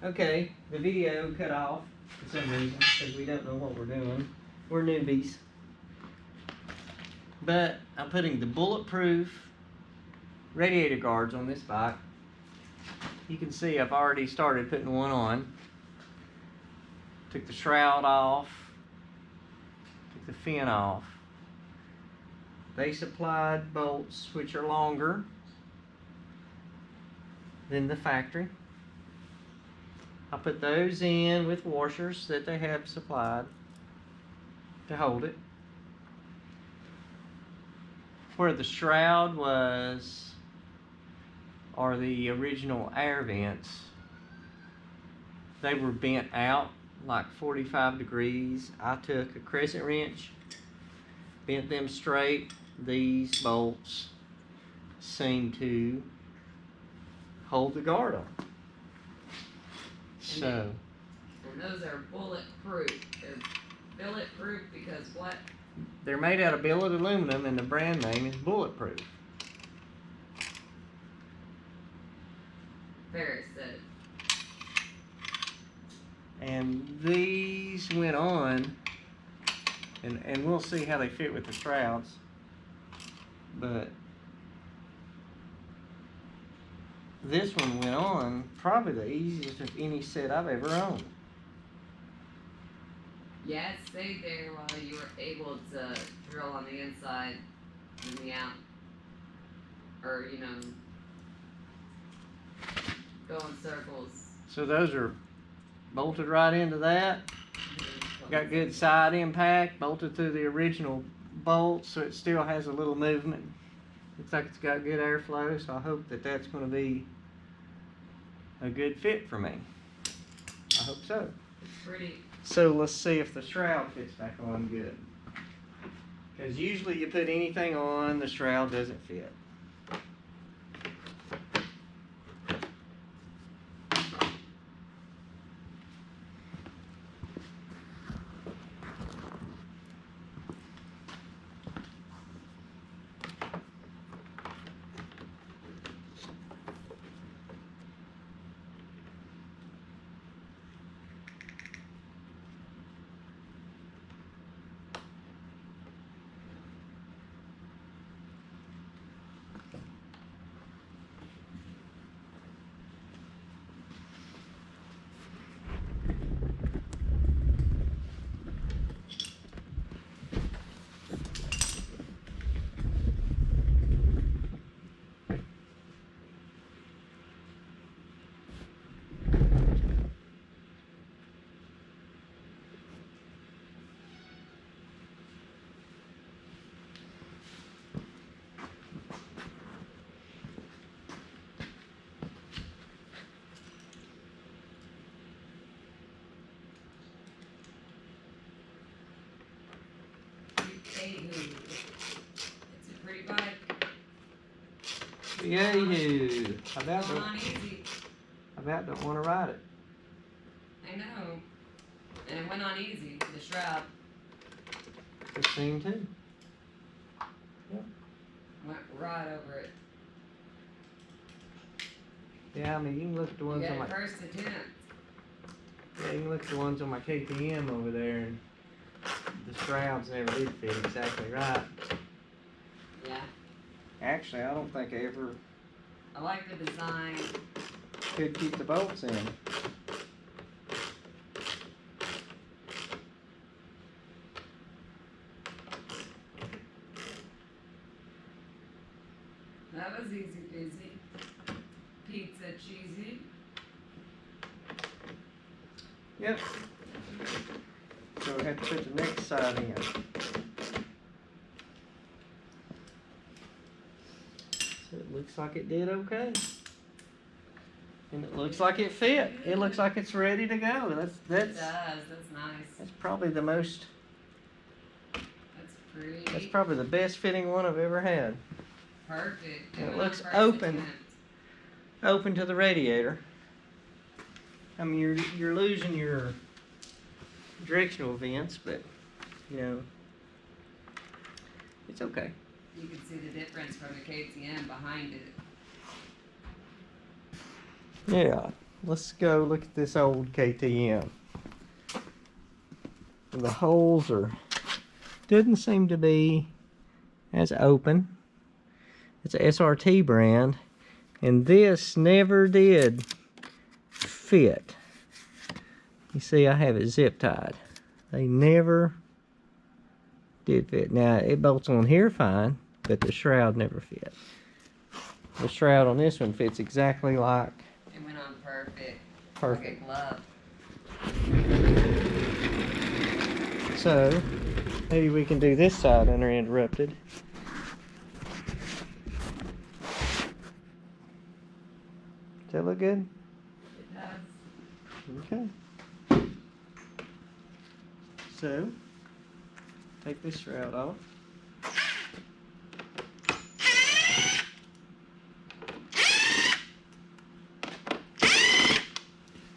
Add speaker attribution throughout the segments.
Speaker 1: Okay, the video cut off for some reason because we don't know what we're doing. We're newbies. But I'm putting the bulletproof radiator guards on this bike. You can see I've already started putting one on. Took the shroud off. Took the fin off. They supplied bolts which are longer than the factory. I put those in with washers that they have supplied to hold it. Where the shroud was, or the original air vents, they were bent out like 45 degrees. I took a crescent wrench, bent them straight. These bolts seem to hold the guard on. So,
Speaker 2: and those are bulletproof. They're bulletproof because what?
Speaker 1: They're made out of billet aluminum and the brand name is Bulletproof.
Speaker 2: Ferris said.
Speaker 1: And these went on, and we'll see how they fit with the shrouds. But this one went on probably the easiest of any set I've ever owned.
Speaker 2: Yeah, it stayed there while you were able to drill on the inside and the out. Or, you know, go in circles.
Speaker 1: So those are bolted right into that. Got good side impact, bolted through the original bolt, so it still has a little movement. Looks like it's got good airflow, so I hope that that's going to be a good fit for me. I hope so.
Speaker 2: It's pretty.
Speaker 1: So let's see if the shroud fits back on good. Because usually you put anything on, the shroud doesn't fit.
Speaker 2: It's a pretty bike.
Speaker 1: Yay-hoo. I about don't want to ride it.
Speaker 2: I know. And it went on easy, the shroud.
Speaker 1: 15 too. Yep.
Speaker 2: Went right over it.
Speaker 1: Yeah, I mean, you can look at the ones on my
Speaker 2: first attempt.
Speaker 1: Yeah, you can look at the ones on my KTM over there, and the shrouds never did fit exactly right.
Speaker 2: Yeah.
Speaker 1: Actually, I don't think I ever
Speaker 2: I like the design.
Speaker 1: could keep the bolts in.
Speaker 2: That was easy peasy. Pizza cheesy.
Speaker 1: Yep. So we have to put the next side in. So it looks like it did okay. And it looks like it fit. It looks like it's ready to go.
Speaker 2: It does. That's nice.
Speaker 1: That's probably the most.
Speaker 2: That's pretty.
Speaker 1: That's probably the best fitting one I've ever had.
Speaker 2: Perfect.
Speaker 1: And it looks open. Open to the radiator. I mean, you're losing your directional vents, but you know, it's okay.
Speaker 2: You can see the difference from the KTM behind it.
Speaker 1: Yeah. let's go look at this old KTM. The holes doesn't seem to be as open. It's a SRT brand, and this never did fit. You see, I have it zip tied. They never did fit. Now it bolts on here fine, but the shroud never fit. The shroud on this one fits exactly like.
Speaker 2: It went on perfect.
Speaker 1: Perfect.
Speaker 2: Like a glove.
Speaker 1: So maybe we can do this side uninterrupted. Does that look good?
Speaker 2: It does.
Speaker 1: Okay. So take this shroud off.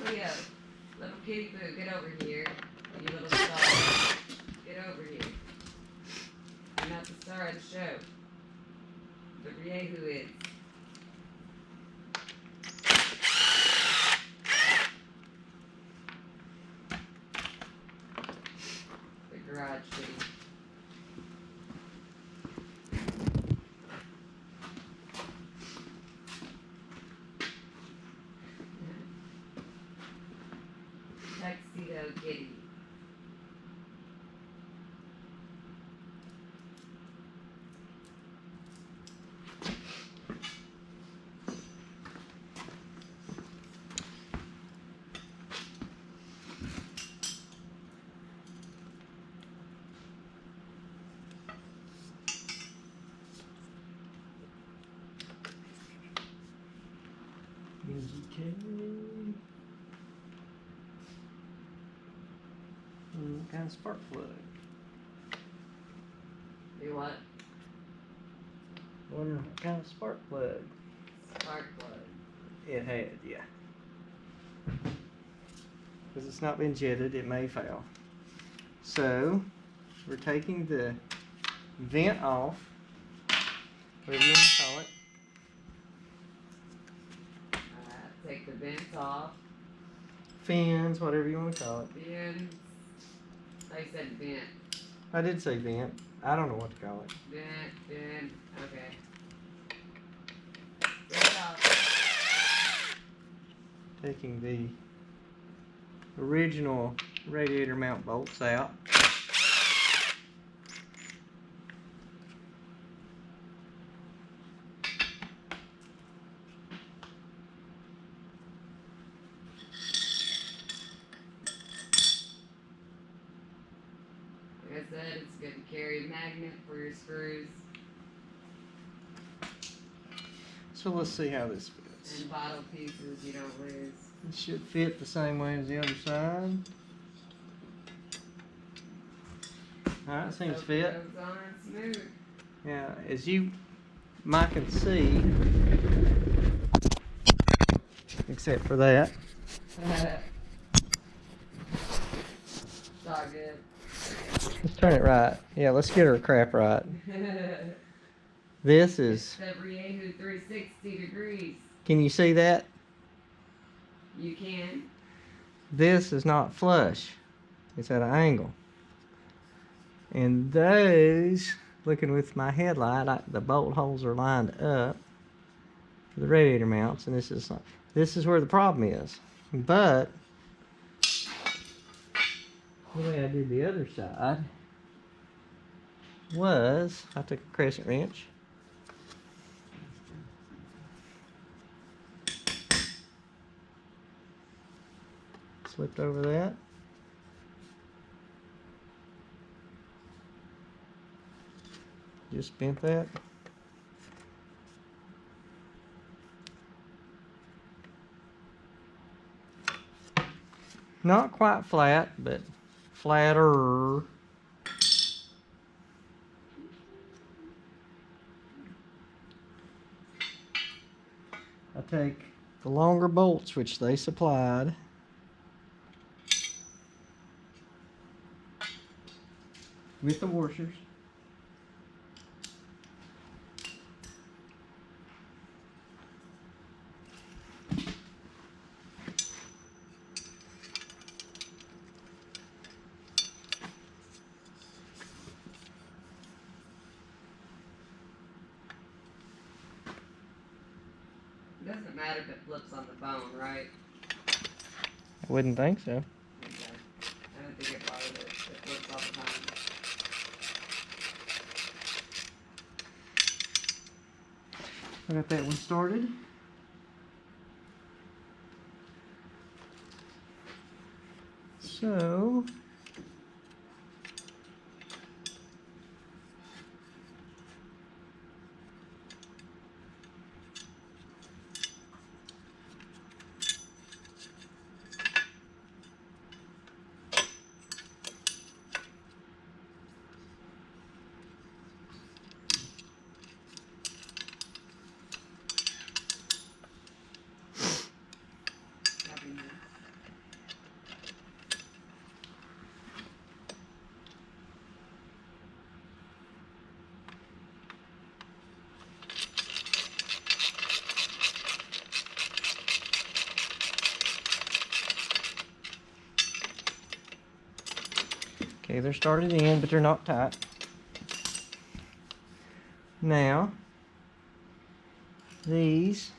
Speaker 2: Leo, little kitty boo, get over here. You little star. Get over here. You're not the star of the show. But Rieju is. The garage kitty. Tuxedo kitty.
Speaker 1: Kind of spark plug.
Speaker 2: Do what?
Speaker 1: Wonder what kind of spark plug
Speaker 2: Spark plug.
Speaker 1: it had, yeah. Because it's not been jetted, it may fail. So we're taking the vent off, whatever you want to call it.
Speaker 2: Take the vents off.
Speaker 1: Fins, whatever you want to call it.
Speaker 2: Vents. I said vent.
Speaker 1: I did say vent. I don't know what to call it.
Speaker 2: Vent. Okay. Take it off.
Speaker 1: Taking the original radiator mount bolts out.
Speaker 2: Like I said, it's good to carry a magnet for your screws
Speaker 1: So let's see how this fits.
Speaker 2: and bottle pieces you don't lose.
Speaker 1: It should fit the same way as the other side. Alright, seems to fit.
Speaker 2: Goes on smooth.
Speaker 1: Yeah, as you might can see, except for that.
Speaker 2: It's all good.
Speaker 1: Let's turn it right. Yeah, let's get her crap right. This is,
Speaker 2: The Rieju 360 degrees.
Speaker 1: can you see that?
Speaker 2: You can.
Speaker 1: This is not flush. It's at an angle. And those, looking with my headlight, the bolt holes are lined up for the radiator mounts, and this is where the problem is. But the way I did the other side was I took a crescent wrench, slipped over that, just bent that, not quite flat, but flatter. I take the longer bolts which they supplied, with the washers,
Speaker 2: doesn't matter if it flips on the phone, right?
Speaker 1: I wouldn't think so.
Speaker 2: Okay. I don't think it bothers it. It flips all the time.
Speaker 1: I got that one started. So,
Speaker 2: That'd be nice.
Speaker 1: okay, they're started in, but they're not tight. Now, these,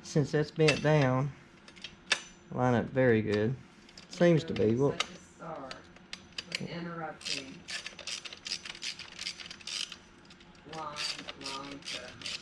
Speaker 1: since that's bent down, line up very good. Seems to be. Well,
Speaker 2: Such a star. With interrupting. Long to